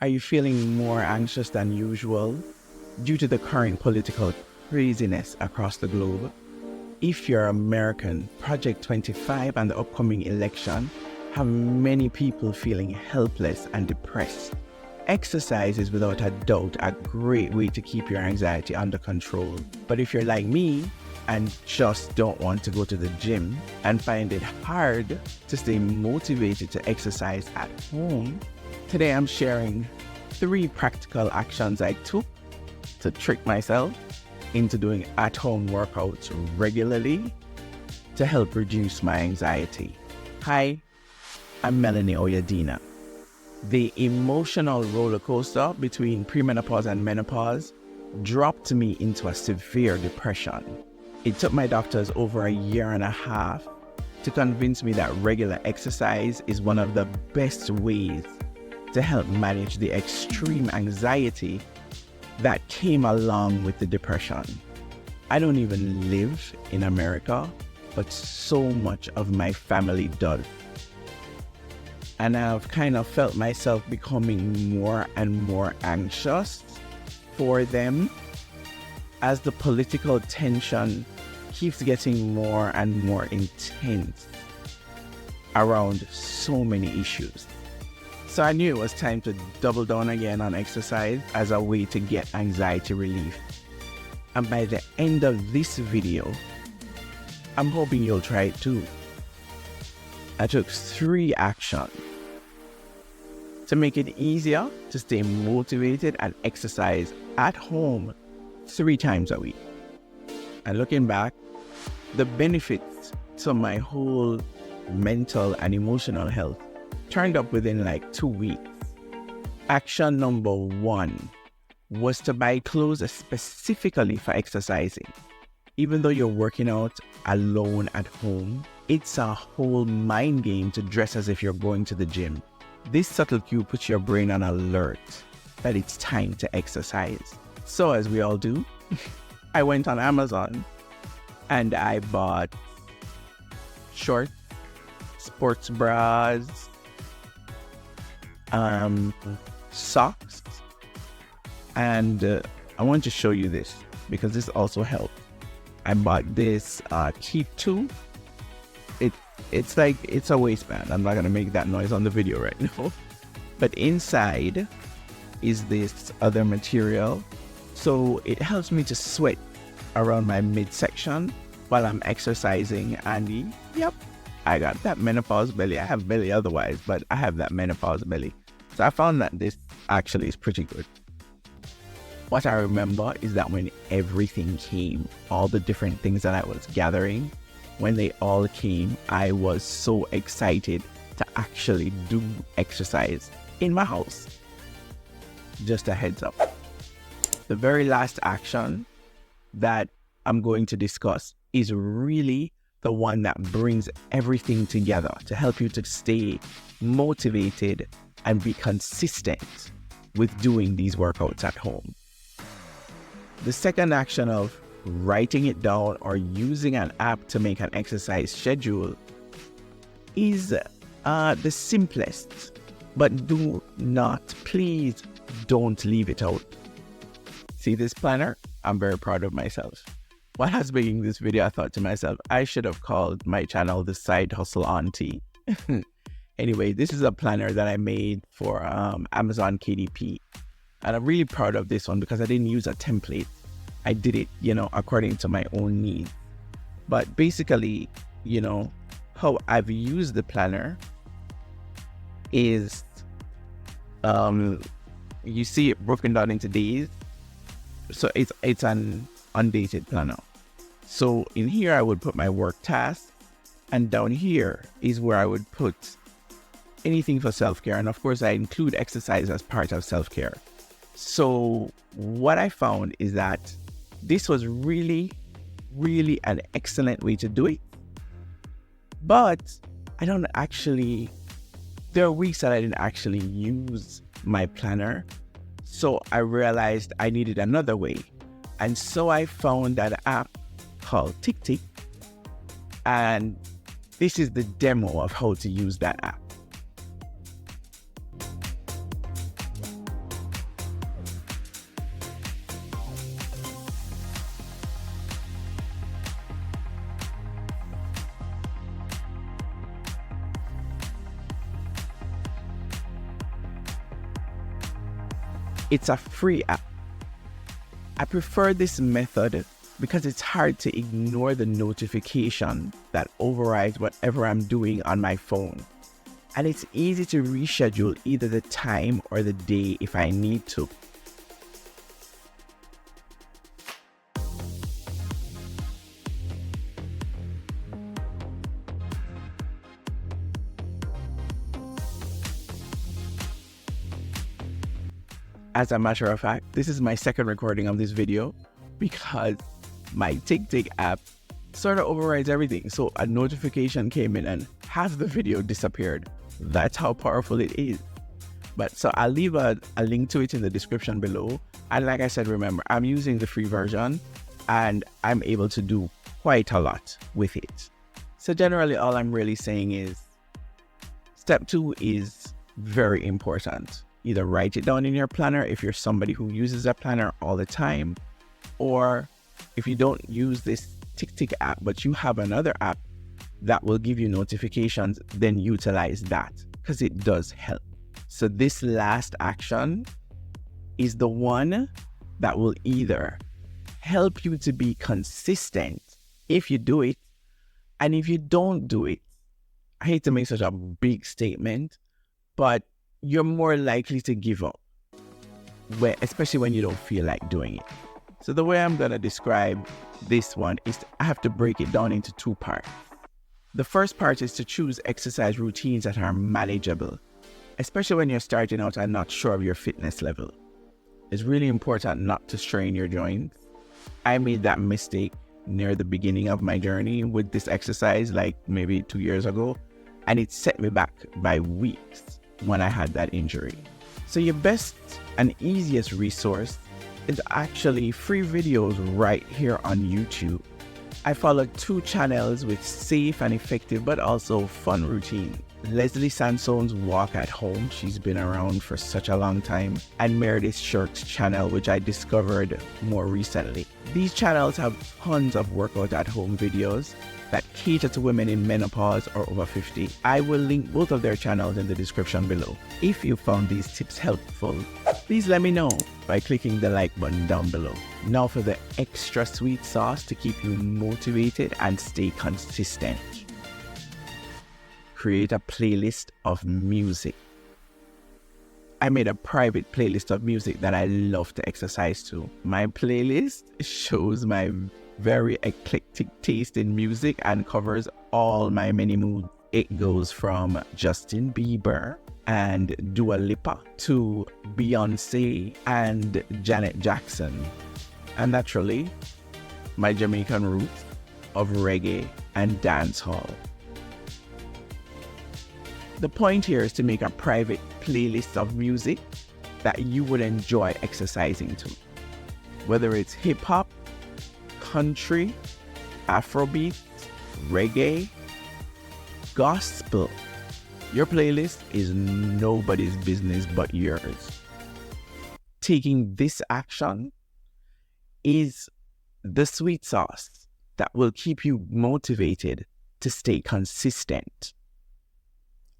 Are you feeling more anxious than usual due to the current political craziness across the globe? If you're American, Project 25 and the upcoming election have many people feeling helpless and depressed. Exercise is without a doubt a great way to keep your anxiety under control. But if you're like me and just don't want to go to the gym and find it hard to stay motivated to exercise at home, today I'm sharing 3 practical actions I took to trick myself into doing at-home workouts regularly to help reduce my anxiety. Hi, I'm Melanie Oyadina. The emotional roller coaster between premenopause and menopause dropped me into a severe depression. It took my doctors over a year and a half to convince me that regular exercise is one of the best ways to help manage the extreme anxiety that came along with the depression. I don't even live in America, but so much of my family does. And I've kind of felt myself becoming more and more anxious for them as the political tension keeps getting more and more intense around so many issues. So I knew it was time to double down again on exercise as a way to get anxiety relief. And by the end of this video, I'm hoping you'll try it too. I took 3 actions to make it easier to stay motivated and exercise at home 3 times a week. And looking back, the benefits to my whole mental and emotional health turned up within like 2 weeks. Action number 1 was to buy clothes specifically for exercising. Even though you're working out alone at home, it's a whole mind game to dress as if you're going to the gym. This subtle cue puts your brain on alert that it's time to exercise. So as we all do, I went on Amazon and I bought shorts, sports bras, socks, and I want to show you this because this also helped. I bought this Keep 2. It's like, it's a waistband. I'm not gonna make that noise on the video right now. But inside is this other material, so it helps me to sweat around my midsection while I'm exercising. And yep, I got that menopause belly. I have belly otherwise, but I have that menopause belly. So I found that this actually is pretty good. What I remember is that when everything came, all the different things that I was gathering, when they all came, I was so excited to actually do exercise in my house. Just a heads up. The very last action that I'm going to discuss is really the one that brings everything together to help you to stay motivated and be consistent with doing these workouts at home. The second action of writing it down or using an app to make an exercise schedule is the simplest, but do not, please don't leave it out. See this planner? I'm very proud of myself. While I was making this video, I thought to myself, I should have called my channel the Side Hustle Auntie. Anyway, this is a planner that I made for Amazon KDP. And I'm really proud of this one because I didn't use a template. I did it, according to my own needs. But basically, how I've used the planner is, you see it broken down into days. So it's an undated planner. So in here, I would put my work tasks, and down here is where I would put anything for self-care. And of course, I include exercise as part of self-care. So what I found is that this was really, really an excellent way to do it. But there are weeks that I didn't actually use my planner. So I realized I needed another way. And so I found an app called TickTick. And this is the demo of how to use that app. It's a free app. I prefer this method because it's hard to ignore the notification that overrides whatever I'm doing on my phone. And it's easy to reschedule either the time or the day if I need to. As a matter of fact, this is my second recording of this video because my TickTick app sort of overrides everything. So a notification came in and half the video disappeared. That's how powerful it is. But so I'll leave a link to it in the description below. And like I said, remember, I'm using the free version and I'm able to do quite a lot with it. So generally, all I'm really saying is step 2 is very important. Either write it down in your planner if you're somebody who uses a planner all the time, or if you don't use this TickTick app, but you have another app that will give you notifications, then utilize that because it does help. So this last action is the one that will either help you to be consistent if you do it, and if you don't do it, I hate to make such a big statement, but you're more likely to give up, especially when you don't feel like doing it. So the way I'm going to describe this one is I have to break it down into 2 parts. The first part is to choose exercise routines that are manageable, especially when you're starting out and not sure of your fitness level. It's really important not to strain your joints. I made that mistake near the beginning of my journey with this exercise, like maybe 2 years ago, and it set me back by weeks when I had that injury. So your best and easiest resource is actually free videos right here on YouTube. I follow 2 channels with safe and effective but also fun routines. Leslie Sansone's Walk at Home, she's been around for such a long time, and Meredith Shirk's channel, which I discovered more recently. These channels have tons of workout at home videos that cater to women in menopause or over 50. I will link both of their channels in the description below. If you found these tips helpful, please let me know by clicking the like button down below. Now for the extra sweet sauce to keep you motivated and stay consistent. Create a playlist of music. I made a private playlist of music that I love to exercise to. My playlist shows my very eclectic taste in music and covers all my many moods. It goes from Justin Bieber and Dua Lipa to Beyonce and Janet Jackson, and naturally my Jamaican roots of reggae and dancehall. The point here is to make a private playlist of music that you would enjoy exercising to, whether it's hip-hop, country, Afrobeat, reggae, gospel. Your playlist is nobody's business but yours. Taking this action is the sweet sauce that will keep you motivated to stay consistent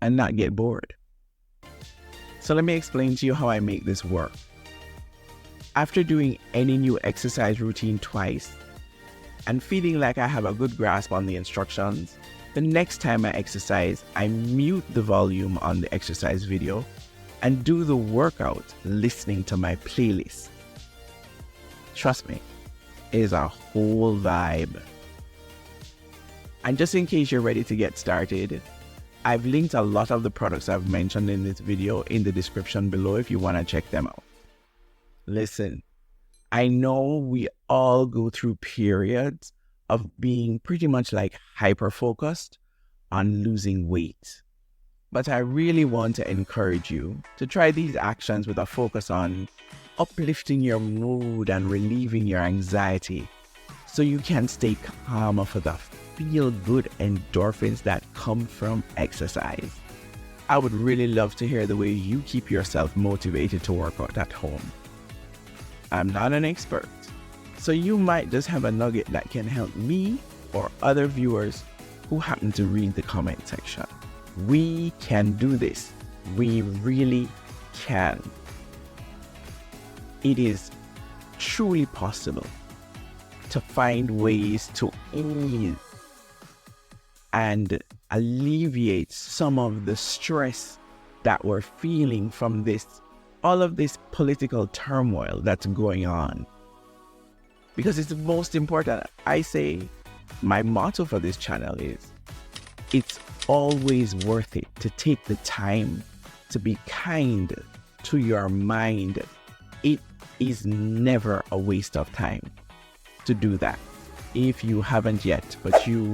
and not get bored. So let me explain to you how I make this work. After doing any new exercise routine twice and feeling like I have a good grasp on the instructions, the next time I exercise, I mute the volume on the exercise video and do the workout listening to my playlist. Trust me, it is a whole vibe. And just in case you're ready to get started, I've linked a lot of the products I've mentioned in this video in the description below if you want to check them out. Listen, I know we all go through periods of being pretty much like hyper-focused on losing weight. But I really want to encourage you to try these actions with a focus on uplifting your mood and relieving your anxiety so you can stay calmer for the feel-good endorphins that come from exercise. I would really love to hear the way you keep yourself motivated to work out at home. I'm not an expert, so you might just have a nugget that can help me or other viewers who happen to read the comment section. We can do this. We really can. it is truly possible to find ways to ease and alleviate some of the stress that we're feeling from all of this political turmoil that's going on. Because it's the most important. I say my motto for this channel is, it's always worth it to take the time to be kind to your mind. It is never a waste of time to do that. If you haven't yet, but you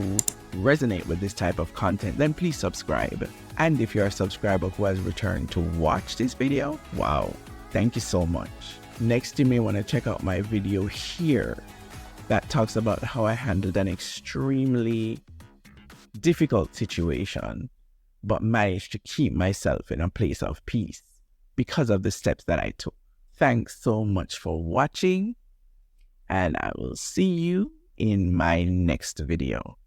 resonate with this type of content, then please subscribe. And if you're a subscriber who has returned to watch this video, wow, thank you so much. Next, you may want to check out my video here that talks about how I handled an extremely difficult situation, but managed to keep myself in a place of peace because of the steps that I took. Thanks so much for watching, and I will see you in my next video.